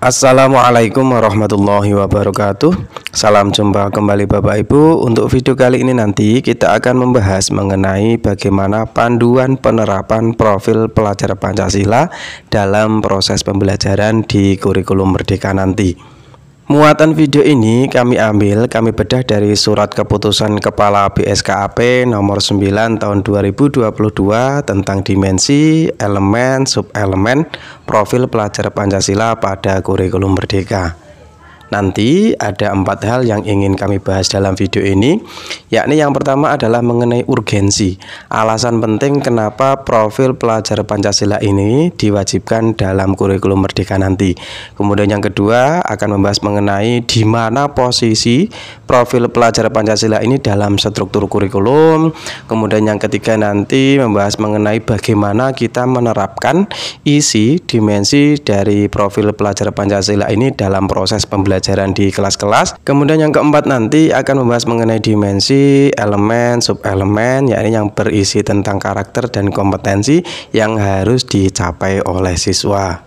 Assalamualaikum warahmatullahi wabarakatuh. Salam jumpa kembali Bapak Ibu. Untuk video kali ini nanti kita akan membahas mengenai bagaimana panduan penerapan profil pelajar Pancasila dalam proses pembelajaran di kurikulum Merdeka nanti. Muatan video ini kami bedah dari surat keputusan Kepala BSKAP nomor 9 tahun 2022 tentang dimensi, elemen, subelemen profil pelajar Pancasila pada kurikulum Merdeka. Nanti ada 4 hal yang ingin kami bahas dalam video ini, yakni yang pertama adalah mengenai urgensi, alasan penting kenapa profil pelajar Pancasila ini diwajibkan dalam kurikulum Merdeka nanti. Kemudian yang kedua akan membahas mengenai di mana posisi profil pelajar Pancasila ini dalam struktur kurikulum. Kemudian yang ketiga nanti membahas mengenai bagaimana kita menerapkan isi dimensi dari profil pelajar Pancasila ini dalam proses pembelajaran di kelas-kelas. Kemudian yang keempat nanti akan membahas mengenai dimensi, elemen, subelemen, yakni yang berisi tentang karakter dan kompetensi yang harus dicapai oleh siswa.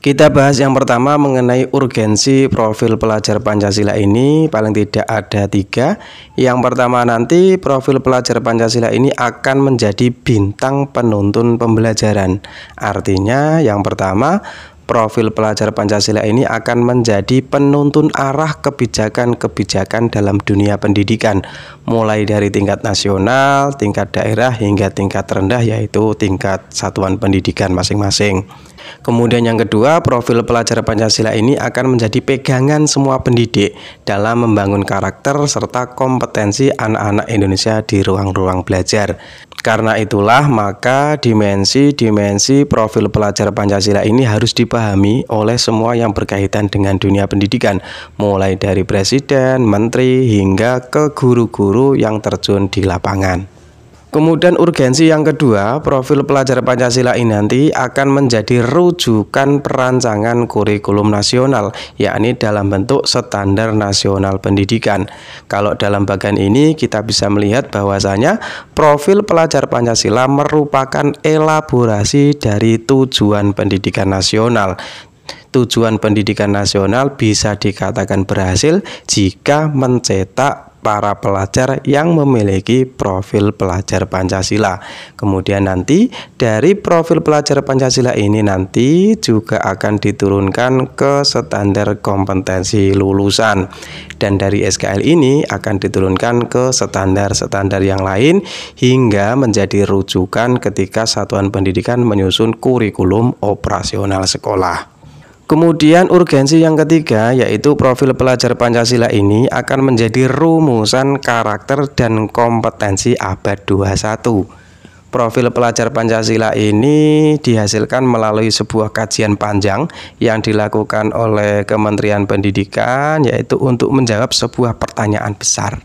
Kita bahas yang pertama mengenai urgensi profil pelajar Pancasila ini, paling tidak ada 3. Yang pertama nanti profil pelajar Pancasila ini akan menjadi bintang penuntun pembelajaran. Artinya yang pertama, profil pelajar Pancasila ini akan menjadi penuntun arah kebijakan-kebijakan dalam dunia pendidikan, mulai dari tingkat nasional, tingkat daerah, hingga tingkat rendah, yaitu tingkat satuan pendidikan masing-masing. Kemudian yang kedua, profil pelajar Pancasila ini akan menjadi pegangan semua pendidik dalam membangun karakter serta kompetensi anak-anak Indonesia di ruang-ruang belajar. Karena itulah maka dimensi-dimensi profil pelajar Pancasila ini harus dipahami oleh semua yang berkaitan dengan dunia pendidikan, mulai dari presiden, menteri, hingga ke guru-guru yang terjun di lapangan. Kemudian urgensi yang kedua, profil pelajar Pancasila ini nanti akan menjadi rujukan perancangan kurikulum nasional, yakni dalam bentuk standar nasional pendidikan. Kalau dalam bagian ini kita bisa melihat bahwasanya profil pelajar Pancasila merupakan elaborasi dari tujuan pendidikan nasional. Tujuan pendidikan nasional bisa dikatakan berhasil jika mencetak para pelajar yang memiliki profil pelajar Pancasila. Kemudian nanti dari profil pelajar Pancasila ini nanti juga akan diturunkan ke standar kompetensi lulusan, dan dari SKL ini akan diturunkan ke standar-standar yang lain hingga menjadi rujukan ketika satuan pendidikan menyusun kurikulum operasional sekolah. Kemudian urgensi yang ketiga, yaitu profil pelajar Pancasila ini akan menjadi rumusan karakter dan kompetensi abad 21. Profil pelajar Pancasila ini dihasilkan melalui sebuah kajian panjang yang dilakukan oleh Kementerian Pendidikan, yaitu untuk menjawab sebuah pertanyaan besar.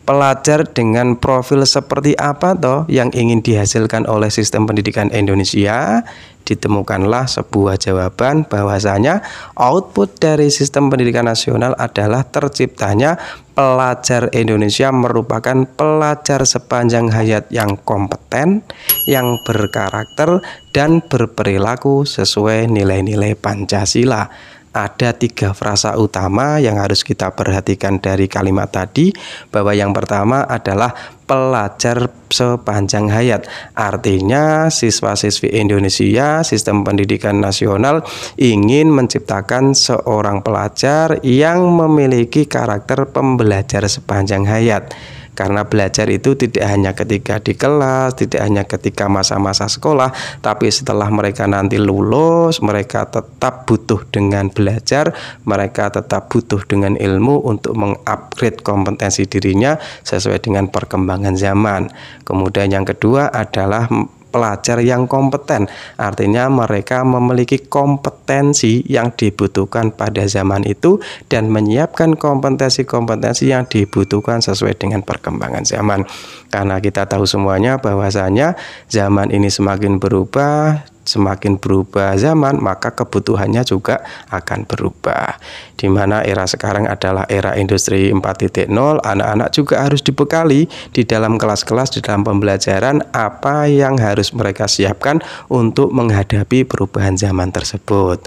Pelajar dengan profil seperti apa toh yang ingin dihasilkan oleh sistem pendidikan Indonesia? Ditemukanlah sebuah jawaban bahwasanya output dari sistem pendidikan nasional adalah terciptanya pelajar Indonesia merupakan pelajar sepanjang hayat yang kompeten, yang berkarakter, dan berperilaku sesuai nilai-nilai Pancasila. Ada 3 frasa utama yang harus kita perhatikan dari kalimat tadi, bahwa yang pertama adalah pelajar sepanjang hayat. Artinya siswa-siswi Indonesia, sistem pendidikan nasional ingin menciptakan seorang pelajar yang memiliki karakter pembelajar sepanjang hayat. Karena belajar itu tidak hanya ketika di kelas, tidak hanya ketika masa-masa sekolah, tapi setelah mereka nanti lulus, mereka tetap butuh dengan belajar, mereka tetap butuh dengan ilmu untuk mengupgrade kompetensi dirinya sesuai dengan perkembangan zaman. Kemudian yang kedua adalah pelajar yang kompeten, artinya mereka memiliki kompetensi yang dibutuhkan pada zaman itu dan menyiapkan kompetensi-kompetensi yang dibutuhkan sesuai dengan perkembangan zaman. Karena kita tahu semuanya bahwasanya zaman ini semakin berubah, semakin berubah zaman, maka kebutuhannya juga akan berubah. Di mana era sekarang adalah era industri 4.0, anak-anak juga harus dibekali di dalam kelas-kelas, di dalam pembelajaran apa yang harus mereka siapkan untuk menghadapi perubahan zaman tersebut.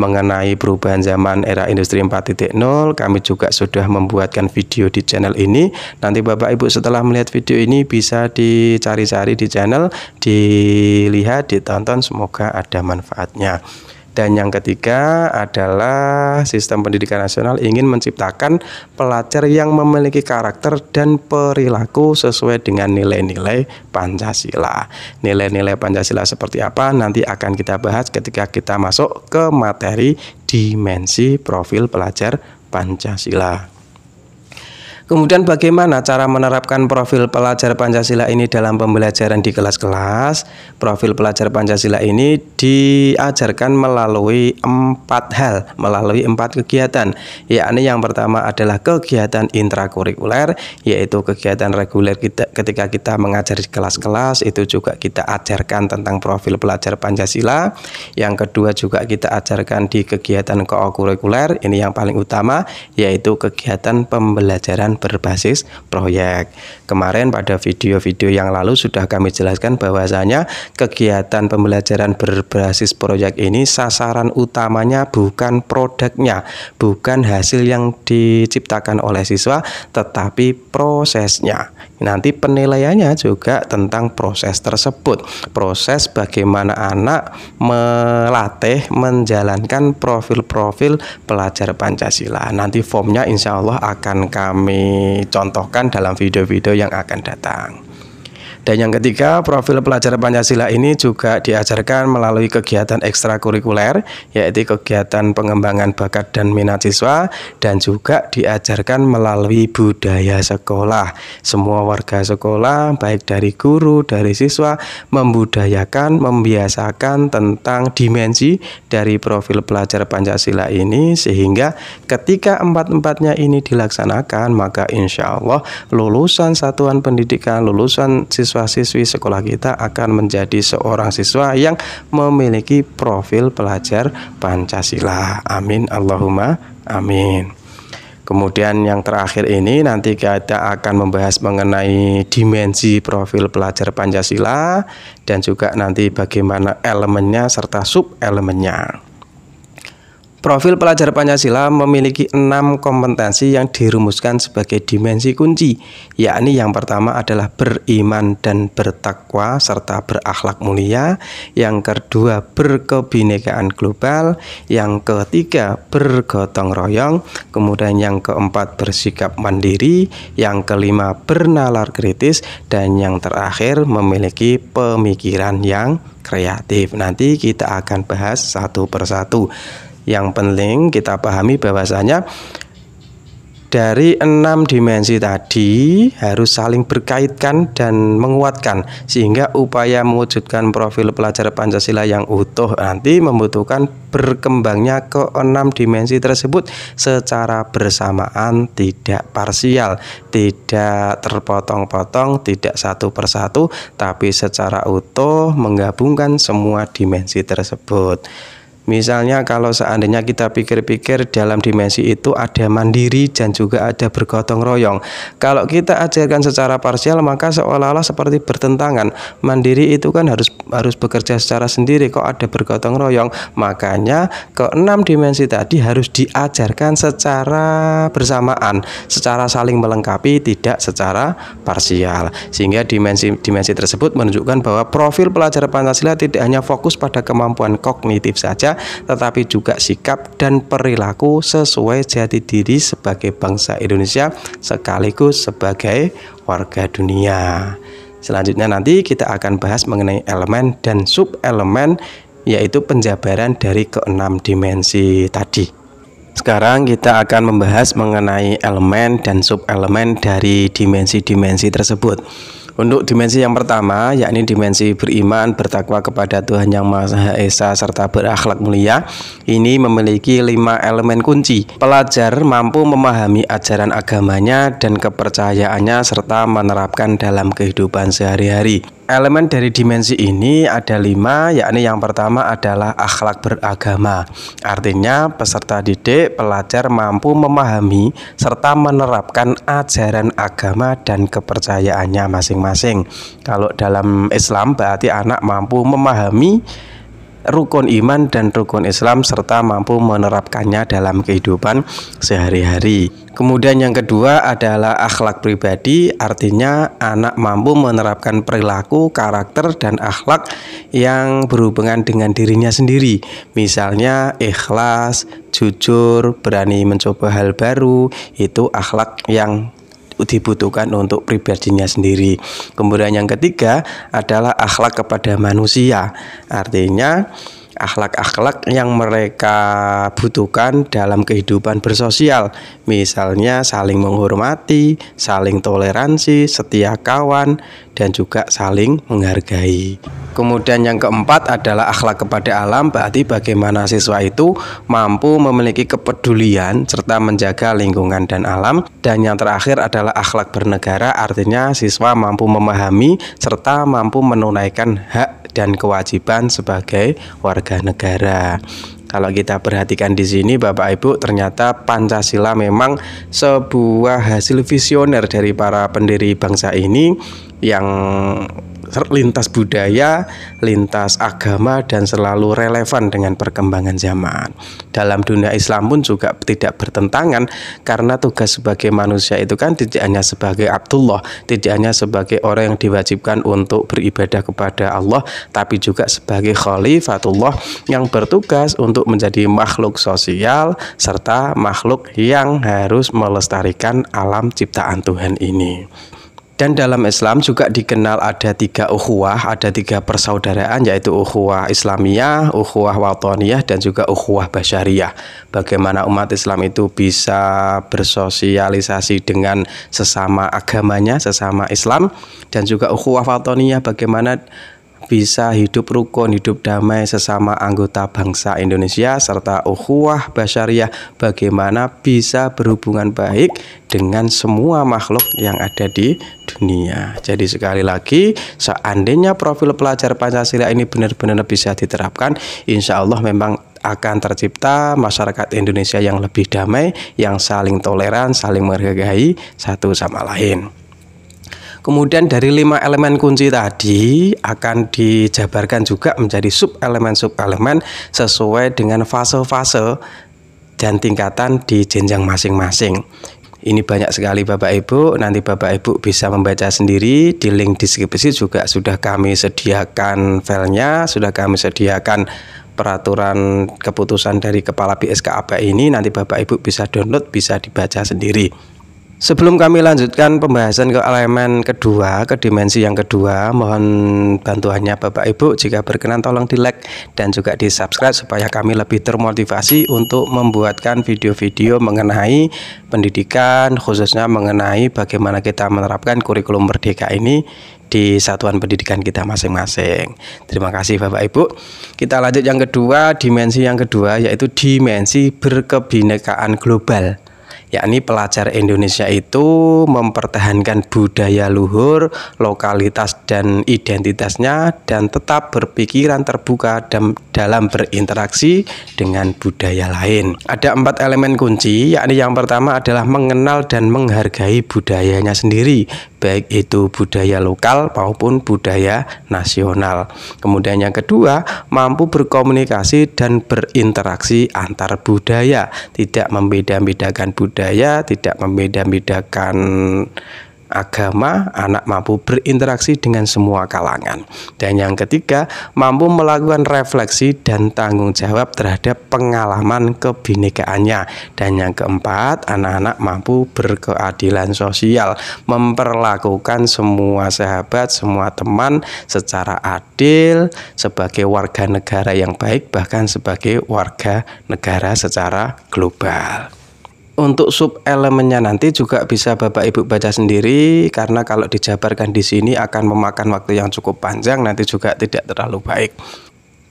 mengenai perubahan zaman era industri 4.0. Kami juga sudah membuatkan video di channel ini. Nanti Bapak Ibu setelah melihat video ini bisa dicari-cari di channel, dilihat, ditonton, semoga ada manfaatnya. Dan yang ketiga adalah sistem pendidikan nasional ingin menciptakan pelajar yang memiliki karakter dan perilaku sesuai dengan nilai-nilai Pancasila. Nilai-nilai Pancasila seperti apa nanti akan kita bahas ketika kita masuk ke materi dimensi profil pelajar Pancasila. Kemudian bagaimana cara menerapkan profil pelajar Pancasila ini dalam pembelajaran di kelas-kelas? Profil pelajar Pancasila ini diajarkan melalui 4 hal, melalui 4 kegiatan. Yakni yang pertama adalah kegiatan intrakurikuler, yaitu kegiatan reguler ketika kita mengajar di kelas-kelas, itu juga kita ajarkan tentang profil pelajar Pancasila. Yang kedua juga kita ajarkan di kegiatan kokurikuler, ini yang paling utama, yaitu kegiatan pembelajaran berbasis proyek. Kemarin pada video-video yang lalu sudah kami jelaskan bahwasanya kegiatan pembelajaran berbasis proyek ini sasaran utamanya bukan produknya, bukan hasil yang diciptakan oleh siswa, tetapi prosesnya. Nanti penilaiannya juga tentang proses tersebut, proses bagaimana anak melatih menjalankan profil-profil pelajar Pancasila. Nanti formnya insya Allah akan kami contohkan dalam video-video yang akan datang. Dan yang ketiga, profil pelajar Pancasila ini juga diajarkan melalui kegiatan ekstrakurikuler, yaitu kegiatan pengembangan bakat dan minat siswa, dan juga diajarkan melalui budaya sekolah. Semua warga sekolah, baik dari guru, dari siswa, membudayakan, membiasakan tentang dimensi dari profil pelajar Pancasila ini, sehingga ketika 4-4-nya ini dilaksanakan, maka insya Allah lulusan satuan pendidikan, lulusan siswa-siswi sekolah kita akan menjadi seorang siswa yang memiliki profil pelajar Pancasila. Amin, Allahumma amin. Kemudian yang terakhir ini nanti kita akan membahas mengenai dimensi profil pelajar Pancasila dan juga nanti bagaimana elemennya serta sub-elemennya. Profil pelajar Pancasila memiliki 6 kompetensi yang dirumuskan sebagai dimensi kunci, yakni yang pertama adalah beriman dan bertakwa serta berakhlak mulia, yang kedua berkebinekaan global, yang ketiga bergotong royong, kemudian yang keempat bersikap mandiri, yang kelima bernalar kritis, dan yang terakhir memiliki pemikiran yang kreatif. Nanti kita akan bahas satu persatu. Yang penting kita pahami bahwasanya dari 6 dimensi tadi harus saling berkaitkan dan menguatkan, sehingga upaya mewujudkan profil pelajar Pancasila yang utuh nanti membutuhkan berkembangnya ke-6 dimensi tersebut secara bersamaan, tidak parsial, tidak terpotong-potong, tidak satu persatu, tapi secara utuh menggabungkan semua dimensi tersebut. Misalnya kalau seandainya kita pikir-pikir dalam dimensi itu ada mandiri dan juga ada bergotong royong. Kalau kita ajarkan secara parsial maka seolah-olah seperti bertentangan. Mandiri itu kan harus bekerja secara sendiri, kok ada bergotong royong. Makanya ke-6 dimensi tadi harus diajarkan secara bersamaan, secara saling melengkapi, tidak secara parsial. Sehingga dimensi tersebut menunjukkan bahwa profil pelajar Pancasila tidak hanya fokus pada kemampuan kognitif saja, tetapi juga sikap dan perilaku sesuai jati diri sebagai bangsa Indonesia sekaligus sebagai warga dunia. Selanjutnya nanti kita akan bahas mengenai elemen dan sub-elemen, yaitu penjabaran dari ke-6 dimensi tadi. Sekarang kita akan membahas mengenai elemen dan sub-elemen dari dimensi-dimensi tersebut. Untuk dimensi yang pertama, yakni dimensi beriman, bertakwa kepada Tuhan Yang Maha Esa serta berakhlak mulia, ini memiliki 5 elemen kunci. Pelajar mampu memahami ajaran agamanya dan kepercayaannya serta menerapkan dalam kehidupan sehari-hari. Elemen dari dimensi ini ada 5, yakni yang pertama adalah akhlak beragama. Artinya peserta didik, pelajar mampu memahami serta menerapkan ajaran agama dan kepercayaannya masing-masing. Kalau dalam Islam berarti anak mampu memahami rukun iman dan rukun Islam serta mampu menerapkannya dalam kehidupan sehari-hari. Kemudian yang kedua adalah akhlak pribadi, artinya anak mampu menerapkan perilaku, karakter, dan akhlak yang berhubungan dengan dirinya sendiri. Misalnya ikhlas, jujur, berani mencoba hal baru, itu akhlak yang dibutuhkan untuk pribadinya sendiri. Kemudian yang ketiga adalah akhlak kepada manusia, artinya akhlak-akhlak yang mereka butuhkan dalam kehidupan bersosial, misalnya saling menghormati, saling toleransi, setia kawan, dan juga saling menghargai. Kemudian yang keempat adalah akhlak kepada alam, berarti bagaimana siswa itu mampu memiliki kepedulian serta menjaga lingkungan dan alam. Dan yang terakhir adalah akhlak bernegara, artinya siswa mampu memahami serta mampu menunaikan hak dan kewajiban sebagai warga negara. Kalau kita perhatikan di sini Bapak Ibu, ternyata Pancasila memang sebuah hasil visioner dari para pendiri bangsa ini yang lintas budaya, lintas agama, dan selalu relevan dengan perkembangan zaman. Dalam dunia Islam pun juga tidak bertentangan, karena tugas sebagai manusia itu kan tidak hanya sebagai Abdullah, tidak hanya sebagai orang yang diwajibkan untuk beribadah kepada Allah, tapi juga sebagai Khalifatullah yang bertugas untuk menjadi makhluk sosial serta makhluk yang harus melestarikan alam ciptaan Tuhan ini. Dan dalam Islam juga dikenal ada 3 ukhuwah, ada 3 persaudaraan, yaitu ukhuwah Islamiyah, ukhuwah Watoniyah, dan juga ukhuwah Basyariyah. Bagaimana umat Islam itu bisa bersosialisasi dengan sesama agamanya, sesama Islam, dan juga ukhuwah Watoniyah, bagaimana bisa hidup rukun, hidup damai sesama anggota bangsa Indonesia, serta ukhuwah Basyariyah, bagaimana bisa berhubungan baik dengan semua makhluk yang ada di dunia. Jadi sekali lagi, seandainya profil pelajar Pancasila ini benar-benar bisa diterapkan, insya Allah memang akan tercipta masyarakat Indonesia yang lebih damai, yang saling toleran, saling menghargai satu sama lain. Kemudian dari 5 elemen kunci tadi akan dijabarkan juga menjadi sub-elemen sesuai dengan fase-fase dan tingkatan di jenjang masing-masing. Ini banyak sekali Bapak Ibu, nanti Bapak Ibu bisa membaca sendiri. Di link deskripsi juga sudah kami sediakan filenya, sudah kami sediakan peraturan keputusan dari Kepala BSKAP ini. Nanti Bapak Ibu bisa download, bisa dibaca sendiri. Sebelum kami lanjutkan pembahasan ke elemen kedua, ke dimensi yang kedua, mohon bantuannya Bapak Ibu, jika berkenan tolong di like dan juga di subscribe supaya kami lebih termotivasi untuk membuatkan video-video mengenai pendidikan, khususnya mengenai bagaimana kita menerapkan kurikulum merdeka ini di satuan pendidikan kita masing-masing. Terima kasih Bapak Ibu. Kita lanjut yang kedua, dimensi yang kedua, yaitu dimensi berkebinekaan global. Yakni pelajar Indonesia itu mempertahankan budaya luhur, lokalitas dan identitasnya, dan tetap berpikiran terbuka dalam berinteraksi dengan budaya lain. Ada 4 elemen kunci, yakni yang pertama adalah mengenal dan menghargai budayanya sendiri, baik itu budaya lokal maupun budaya nasional. Kemudian yang kedua, mampu berkomunikasi dan berinteraksi antar budaya, tidak membeda-bedakan budaya, tidak membeda-bedakan agama, anak mampu berinteraksi dengan semua kalangan. Dan yang ketiga, mampu melakukan refleksi dan tanggung jawab terhadap pengalaman kebinekaannya. Dan yang keempat, anak-anak mampu berkeadilan sosial, memperlakukan semua sahabat, semua teman secara adil, sebagai warga negara yang baik, bahkan sebagai warga negara secara global. Untuk sub elemennya nanti juga bisa Bapak Ibu baca sendiri, karena kalau dijabarkan di sini akan memakan waktu yang cukup panjang, nanti juga tidak terlalu baik.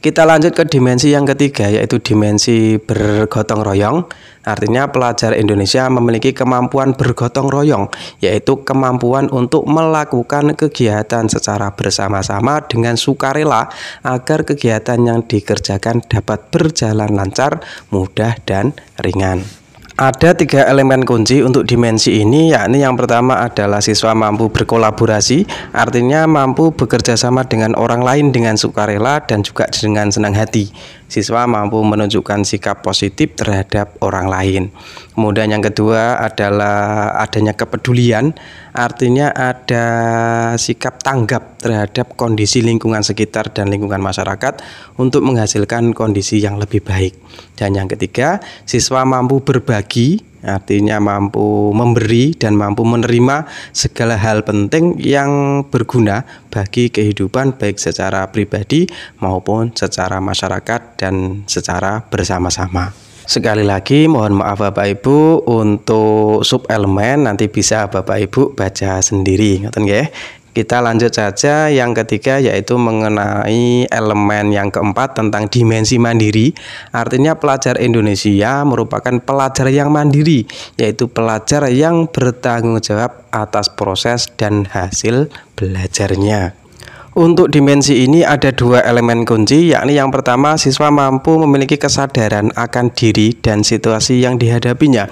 Kita lanjut ke dimensi yang ketiga, yaitu dimensi bergotong royong. Artinya pelajar Indonesia memiliki kemampuan bergotong royong, yaitu kemampuan untuk melakukan kegiatan secara bersama-sama dengan sukarela agar kegiatan yang dikerjakan dapat berjalan lancar, mudah, dan ringan. Ada 3 elemen kunci untuk dimensi ini, yakni yang pertama adalah siswa mampu berkolaborasi, artinya mampu bekerja sama dengan orang lain dengan sukarela dan juga dengan senang hati. Siswa mampu menunjukkan sikap positif terhadap orang lain. Kemudian yang kedua adalah adanya kepedulian, artinya ada sikap tanggap terhadap kondisi lingkungan sekitar dan lingkungan masyarakat untuk menghasilkan kondisi yang lebih baik. Dan yang ketiga, siswa mampu berbagi, artinya mampu memberi dan mampu menerima segala hal penting yang berguna bagi kehidupan baik secara pribadi maupun secara masyarakat dan secara bersama-sama. Sekali lagi mohon maaf Bapak Ibu, untuk subelemen nanti bisa Bapak Ibu baca sendiri, ngoten nggih. Kita lanjut saja yang ketiga, yaitu mengenai elemen yang keempat tentang dimensi mandiri. Artinya pelajar Indonesia merupakan pelajar yang mandiri, yaitu pelajar yang bertanggung jawab atas proses dan hasil belajarnya. Untuk dimensi ini ada 2 elemen kunci, yakni yang pertama, siswa mampu memiliki kesadaran akan diri dan situasi yang dihadapinya.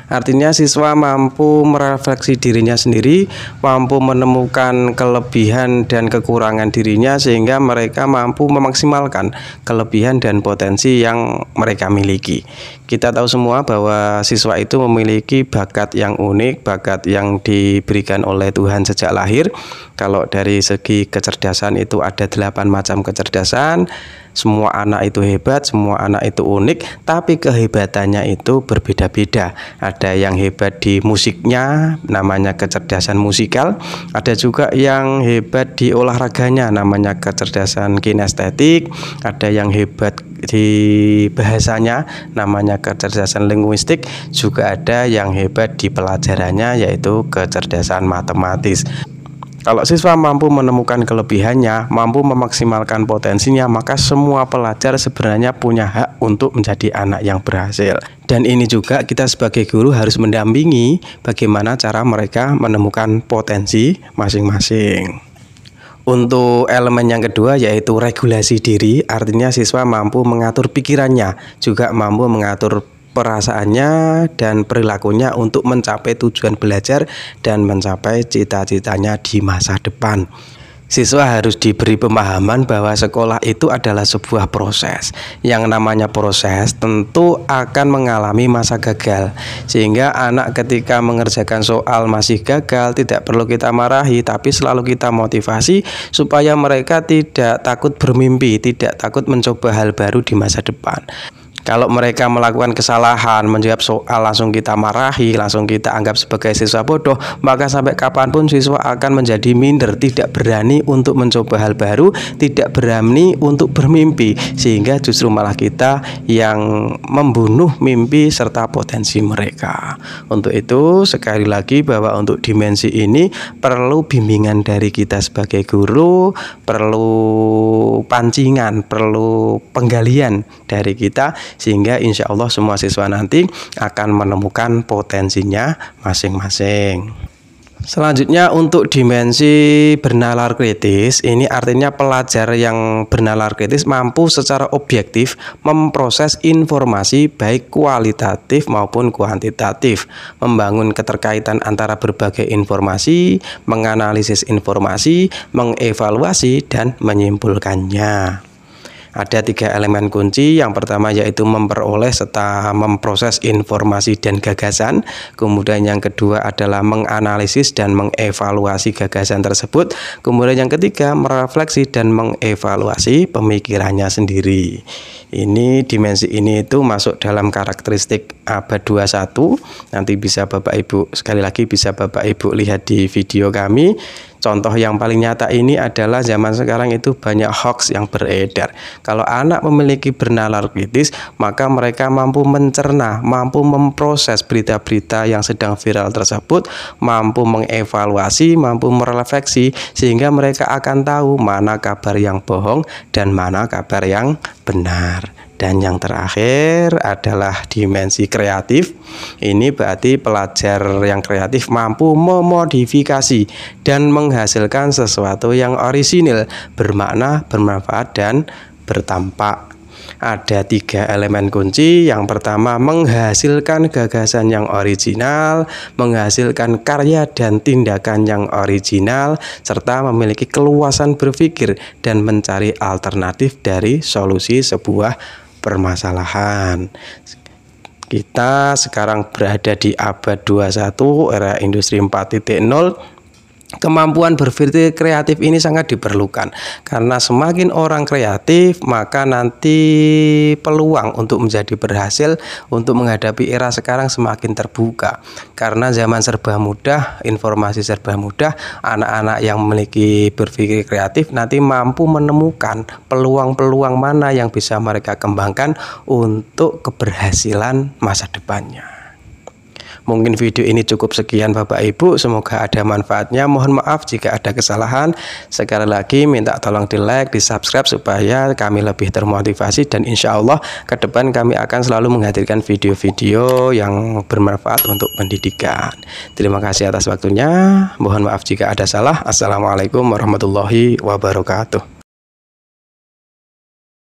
Artinya siswa mampu merefleksi dirinya sendiri, mampu menemukan kelebihan dan kekurangan dirinya sehingga mereka mampu memaksimalkan kelebihan dan potensi yang mereka miliki. Kita tahu semua bahwa siswa itu memiliki bakat yang unik, bakat yang diberikan oleh Tuhan sejak lahir. Kalau dari segi kecerdasan itu ada 8 macam kecerdasan. Semua anak itu hebat, semua anak itu unik, tapi kehebatannya itu berbeda-beda. Ada yang hebat di musiknya, namanya kecerdasan musikal. Ada juga yang hebat di olahraganya, namanya kecerdasan kinestetik. Ada yang hebat di bahasanya, namanya kecerdasan linguistik. Juga ada yang hebat di pelajarannya, yaitu kecerdasan matematis. Kalau siswa mampu menemukan kelebihannya, mampu memaksimalkan potensinya, maka semua pelajar sebenarnya punya hak untuk menjadi anak yang berhasil. Dan ini juga kita sebagai guru harus mendampingi bagaimana cara mereka menemukan potensi masing-masing. Untuk elemen yang kedua yaitu regulasi diri, artinya siswa mampu mengatur pikirannya, juga mampu mengatur perasaannya dan perilakunya untuk mencapai tujuan belajar dan mencapai cita-citanya di masa depan. Siswa harus diberi pemahaman bahwa sekolah itu adalah sebuah proses. Yang namanya proses tentu akan mengalami masa gagal. Sehingga anak ketika mengerjakan soal masih gagal, tidak perlu kita marahi, tapi selalu kita motivasi supaya mereka tidak takut bermimpi, tidak takut mencoba hal baru di masa depan. Kalau mereka melakukan kesalahan, menjawab soal langsung kita marahi, langsung kita anggap sebagai siswa bodoh, maka sampai kapanpun siswa akan menjadi minder, tidak berani untuk mencoba hal baru, tidak berani untuk bermimpi, sehingga justru malah kita yang membunuh mimpi serta potensi mereka. Untuk itu sekali lagi bahwa untuk dimensi ini perlu bimbingan dari kita sebagai guru, perlu pancingan, perlu penggalian dari kita, sehingga insya Allah semua siswa nanti akan menemukan potensinya masing-masing. Selanjutnya untuk dimensi bernalar kritis, ini artinya pelajar yang bernalar kritis mampu secara objektif memproses informasi baik kualitatif maupun kuantitatif, membangun keterkaitan antara berbagai informasi, menganalisis informasi, mengevaluasi dan menyimpulkannya. Ada 3 elemen kunci. Yang pertama yaitu memperoleh serta memproses informasi dan gagasan. Kemudian yang kedua adalah menganalisis dan mengevaluasi gagasan tersebut. Kemudian yang ketiga merefleksi dan mengevaluasi pemikirannya sendiri. Ini dimensi ini itu masuk dalam karakteristik abad 21. Nanti bisa Bapak Ibu, sekali lagi bisa Bapak Ibu lihat di video kami. Contoh yang paling nyata ini adalah zaman sekarang itu banyak hoax yang beredar. Kalau anak memiliki bernalar kritis, maka mereka mampu mencerna, mampu memproses berita-berita yang sedang viral tersebut, mampu mengevaluasi, mampu merefleksi, sehingga mereka akan tahu mana kabar yang bohong dan mana kabar yang benar. Dan yang terakhir adalah dimensi kreatif. Ini berarti pelajar yang kreatif mampu memodifikasi dan menghasilkan sesuatu yang orisinil, bermakna, bermanfaat, dan bertampak. Ada 3 elemen kunci. Yang pertama, menghasilkan gagasan yang original, menghasilkan karya dan tindakan yang original, serta memiliki keluasan berpikir dan mencari alternatif dari solusi sebuah permasalahan. Kita sekarang berada di abad 21, era industri 4.0. Kemampuan berpikir kreatif ini sangat diperlukan, karena semakin orang kreatif maka nanti peluang untuk menjadi berhasil untuk menghadapi era sekarang semakin terbuka. Karena zaman serba mudah, informasi serba mudah, anak-anak yang memiliki berpikir kreatif nanti mampu menemukan peluang-peluang mana yang bisa mereka kembangkan untuk keberhasilan masa depannya. Mungkin video ini cukup sekian Bapak Ibu, semoga ada manfaatnya. Mohon maaf jika ada kesalahan. Sekali lagi minta tolong di like, di subscribe supaya kami lebih termotivasi, dan insya Allah ke depan kami akan selalu menghadirkan video-video yang bermanfaat untuk pendidikan. Terima kasih atas waktunya. Mohon maaf jika ada salah. Assalamualaikum warahmatullahi wabarakatuh.